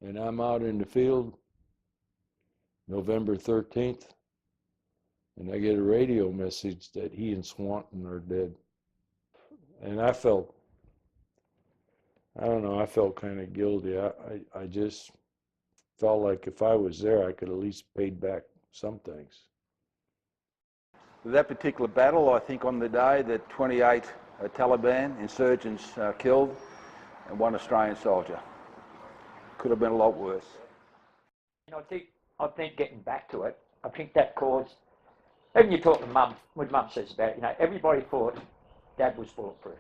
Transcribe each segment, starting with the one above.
And I'm out in the field November 13th, and I get a radio message that he and Swanton are dead. And I felt, I don't know, I felt kind of guilty. I just felt like if I was there, I could at least paid back some things. That particular battle, I think on the day that 28 Taliban insurgents killed and one Australian soldier. Could have been a lot worse. And I think getting back to it, I think that caused, even you talk to Mum, when Mum says about it, everybody thought Dad was bulletproof.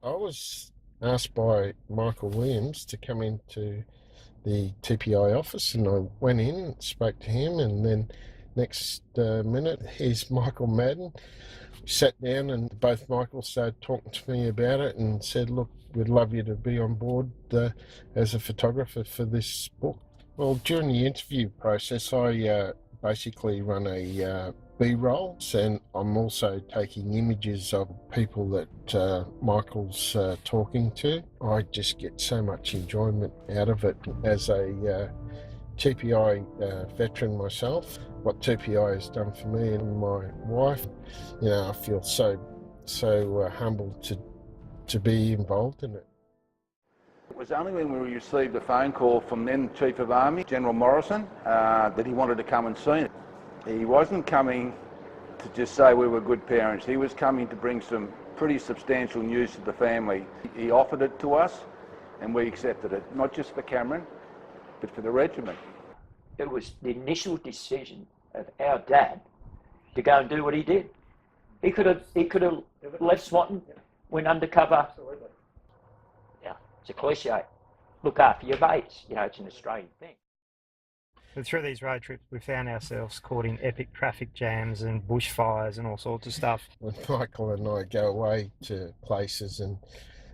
I was asked by Michael Williams to come into the TPI office, and I went in, spoke to him, and then next minute, here's Michael Madden. We sat down and both Michaels started talking to me about it and said, look, we'd love you to be on board as a photographer for this book. Well, during the interview process, I basically run a B-roll, and I'm also taking images of people that Michael's talking to. I just get so much enjoyment out of it as a TPI veteran myself. What TPI has done for me and my wife, I feel so humbled to be involved in it. It was only when we received a phone call from then Chief of Army, General Morrison, that he wanted to come and see it. He wasn't coming to just say we were good parents. He was coming to bring some pretty substantial news to the family. He offered it to us and we accepted it, not just for Cameron, but for the regiment. It was the initial decision of our dad to go and do what he did. He could have left Swanton, went undercover. Absolutely. Yeah, it's a cliche. Look after your mates. It's an Australian thing. And through these road trips, we found ourselves caught in epic traffic jams and bushfires and all sorts of stuff. When Michael and I go away to places and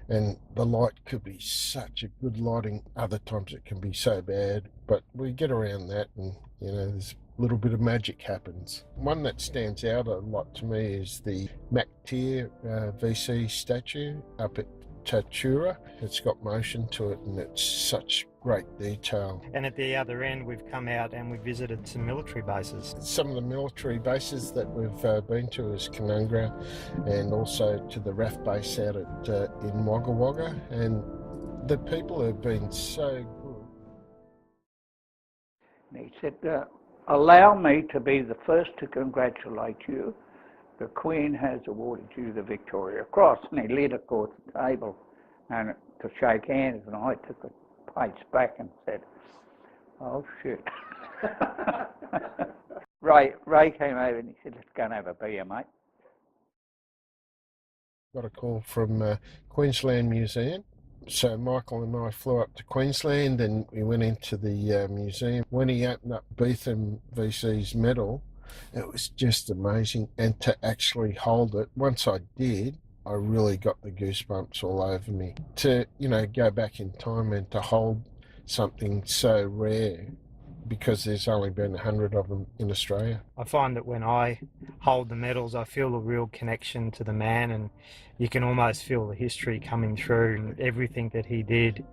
the light could be such a good lighting, other times it can be so bad, but we get around that and, there's a little bit of magic happens. One that stands out a lot to me is the MacTier VC statue up at Tatura. It's got motion to it and it's such great detail. And at the other end, we've come out and we visited some military bases. Some of the military bases that we've been to is Canungra, and also to the RAF base out at in Wagga Wagga, and the people have been so good. And he said, allow me to be the first to congratulate you. The Queen has awarded you the Victoria Cross. And he led across the table and to shake hands, and I took a pace back and said, oh shit. Ray came over and he said, let's go and have a beer, mate. Got a call from Queensland Museum. So Michael and I flew up to Queensland and we went into the museum. When he opened up Beetham VC's medal, it was just amazing. And to actually hold it, once I did, I really got the goosebumps all over me. To, go back in time and to hold something so rare, because there's only been 100 of them in Australia. I find that when I hold the medals, I feel a real connection to the man, and you can almost feel the history coming through, and everything that he did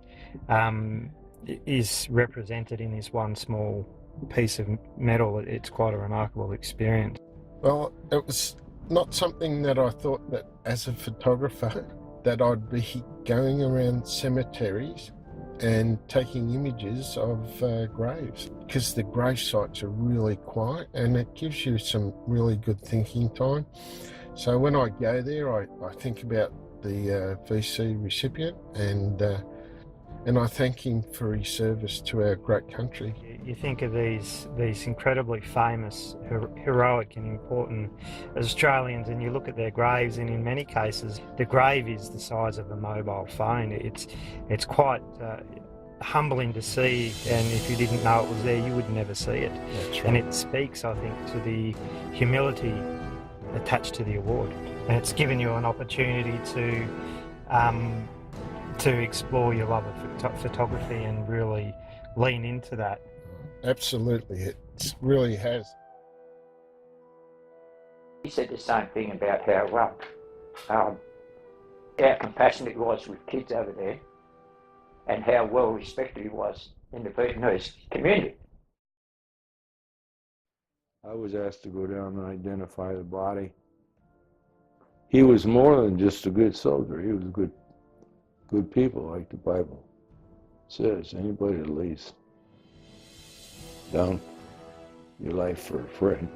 is represented in this one small piece of metal. It's quite a remarkable experience. Well, it was not something that I thought that as a photographer that I'd be going around cemeteries and taking images of graves, because the grave sites are really quiet and it gives you some really good thinking time. So when I go there, I think about the VC recipient and I thank him for his service to our great country. You think of these incredibly famous, heroic and important Australians, and you look at their graves, and in many cases the grave is the size of a mobile phone. It's quite humbling to see, and if you didn't know it was there, you would never see it. That's right. And it speaks, I think, to the humility attached to the award, and it's given you an opportunity to explore your love of photography and really lean into that. Absolutely, it really has. He said the same thing about how compassionate he was with kids over there. and how well respected he was in the Vietnamese community. I was asked to go down and identify the body. He was more than just a good soldier. He was good people, like the Bible says. Anybody that lays down your life for a friend